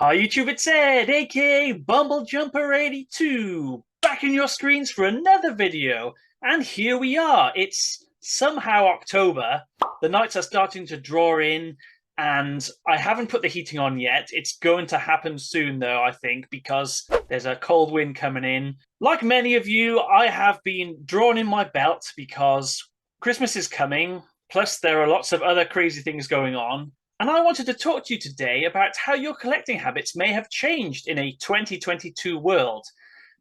Hi YouTube, it's Ed, aka BumbleJumper82, back in your screens for another video. And here we are. It's somehow October. The nights are starting to draw in, and I haven't put the heating on yet. It's going to happen soon, though, I think, because there's a cold wind coming in. Like many of you, I have been drawn in my belt because Christmas is coming, plus there are lots of other crazy things going on. And I wanted to talk to you today about how your collecting habits may have changed in a 2022 world.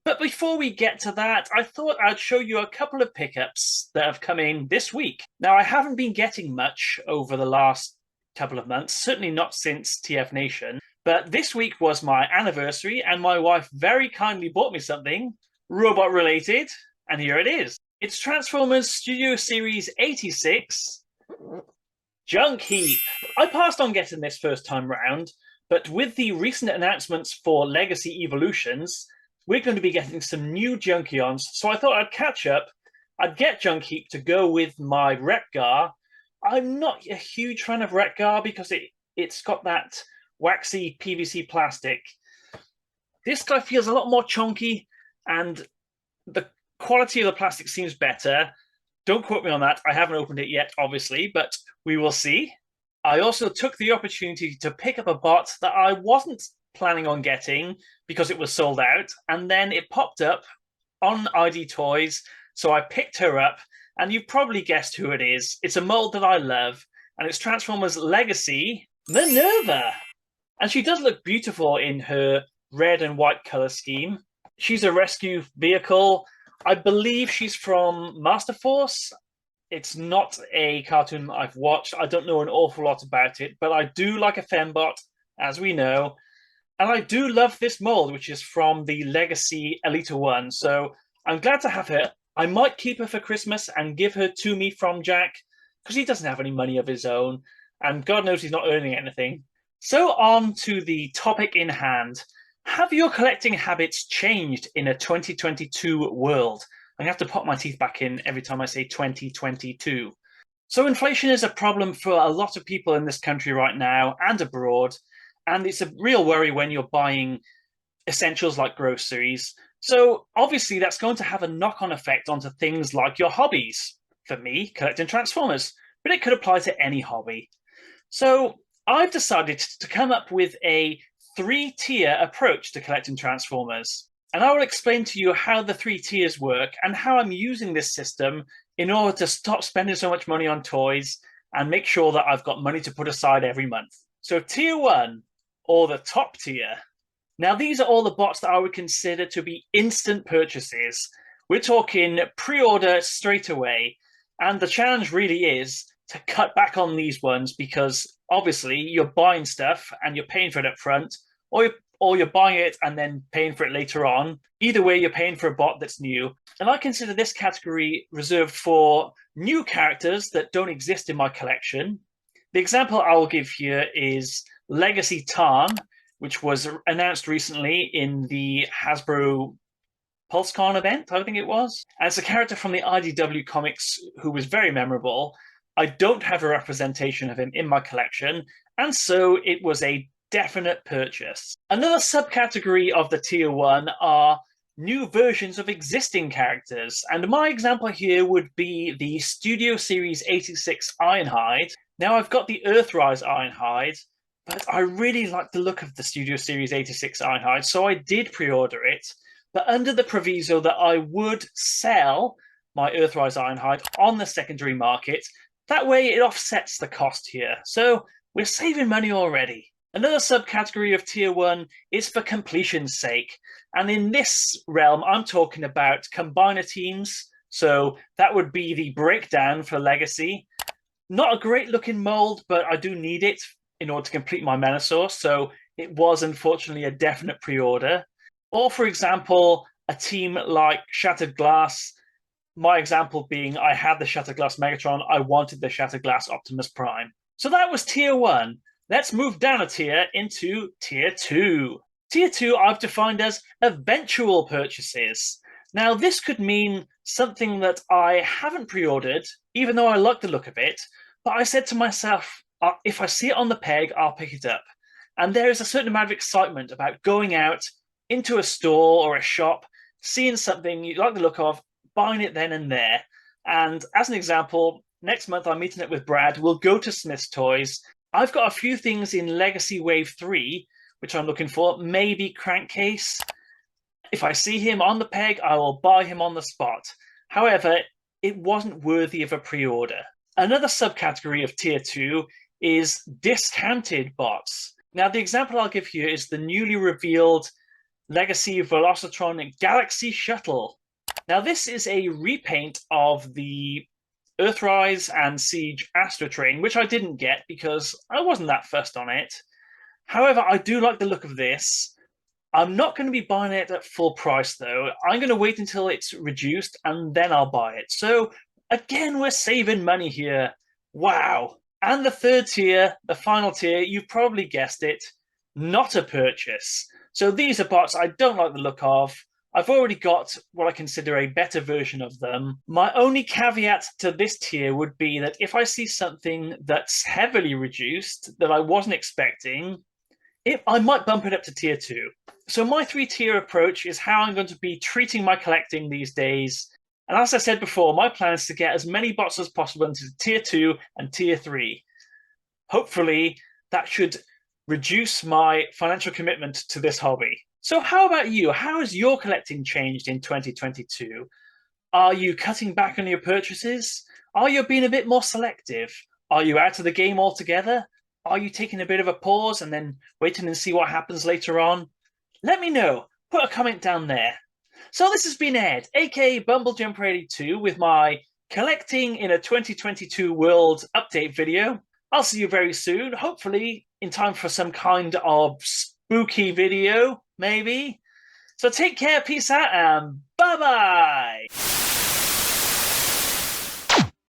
But before we get to that, I thought I'd show you a couple of pickups that have come in this week. Now, I haven't been getting much over the last couple of months, certainly not since TF Nation, but this week was my anniversary, and my wife very kindly bought me something robot related, and here it is. It's Transformers Studio Series 86 Junk Heap. I passed on getting this first time round, but with the recent announcements for Legacy Evolutions, we're going to be getting some new Junkions, so I thought I'd catch up. I'd get Junk Heap to go with my Wreck-Gar. I'm not a huge fan of Wreck-Gar because it's got that waxy PVC plastic. This guy feels a lot more chunky, and the quality of the plastic seems better. Don't quote me on that. I haven't opened it yet, obviously, but we will see. I also took the opportunity to pick up a bot that I wasn't planning on getting because it was sold out, and then it popped up on ID Toys, so I picked her up, and you've probably guessed who it is. It's a mold that I love, and it's Transformers Legacy Minerva. And she does look beautiful in her red and white color scheme. She's a rescue vehicle. I believe she's from Master Force. It's not a cartoon I've watched. I don't know an awful lot about it, but I do like a fembot, as we know. And I do love this mold, which is from the Legacy Elita 1. So I'm glad to have her. I might keep her for Christmas and give her to me from Jack, because he doesn't have any money of his own. And God knows he's not earning anything. So on to the topic in hand. Have your collecting habits changed in a 2022 world? I have to pop my teeth back in every time I say 2022. So inflation is a problem for a lot of people in this country right now and abroad, and it's a real worry when you're buying essentials like groceries. So obviously that's going to have a knock-on effect onto things like your hobbies. For me, collecting Transformers, but it could apply to any hobby. So I've decided to come up with a three-tier approach to collecting Transformers. And I will explain to you how the three tiers work and how I'm using this system in order to stop spending so much money on toys and make sure that I've got money to put aside every month. So tier one, or the top tier. Now, these are all the bots that I would consider to be instant purchases. We're talking pre-order straight away. And the challenge really is to cut back on these ones because obviously you're buying stuff and you're paying for it up front, or you're buying it and then paying for it later on. Either way, you're paying for a bot that's new. And I consider this category reserved for new characters that don't exist in my collection. The example I will give here is Legacy Tarn, which was announced recently in the Hasbro PulseCon event, I think it was. As a character from the IDW comics who was very memorable, I don't have a representation of him in my collection, and so it was a definite purchase. Another subcategory of the tier one are new versions of existing characters, and my example here would be the Studio Series 86 Ironhide. Now, I've got the Earthrise Ironhide, but I really like the look of the Studio Series 86 Ironhide, so I did pre-order it, but under the proviso that I would sell my Earthrise Ironhide on the secondary market. That way it offsets the cost here. So we're saving money already. Another subcategory of tier one is for completion's sake. And in this realm, I'm talking about combiner teams. So that would be the breakdown for Legacy. Not a great looking mold, but I do need it in order to complete my Menasor. So it was unfortunately a definite pre-order. Or for example, a team like Shattered Glass. My example being I had the Shattered Glass Megatron, I wanted the Shattered Glass Optimus Prime. So that was tier one. Let's move down a tier into tier two. Tier two I've defined as eventual purchases. Now this could mean something that I haven't pre-ordered, even though I like the look of it, but I said to myself, if I see it on the peg, I'll pick it up. And there is a certain amount of excitement about going out into a store or a shop, seeing something you like the look of, buying it then and there. And as an example, next month I'm meeting up with Brad. We'll go to Smith's Toys. I've got a few things in Legacy Wave 3, which I'm looking for. Maybe Crankcase. If I see him on the peg, I will buy him on the spot. However, it wasn't worthy of a pre-order. Another subcategory of Tier 2 is discounted bots. Now, the example I'll give here is the newly revealed Legacy Velocitron Galaxy Shuttle. Now, this is a repaint of the Earthrise and Siege Astro Train, which I didn't get because I wasn't that fussed on it. However, I do like the look of this. I'm not going to be buying it at full price, though. I'm going to wait until it's reduced, and then I'll buy it. So, again, we're saving money here. Wow. And the third tier, the final tier, you've probably guessed it, not a purchase. So these are bots I don't like the look of. I've already got what I consider a better version of them. My only caveat to this tier would be that if I see something that's heavily reduced that I wasn't expecting, I might bump it up to tier 2. So my 3-tier approach is how I'm going to be treating my collecting these days. And as I said before, my plan is to get as many bots as possible into tier 2 and tier 3. Hopefully, that should reduce my financial commitment to this hobby. So how about you? How has your collecting changed in 2022? Are you cutting back on your purchases? Are you being a bit more selective? Are you out of the game altogether? Are you taking a bit of a pause and then waiting and see what happens later on? Let me know. Put a comment down there. So this has been Ed, aka BumbleJumper82, with my Collecting in a 2022 World update video. I'll see you very soon, hopefully in time for some kind of spooky video, maybe. So take care, peace out, and bye-bye!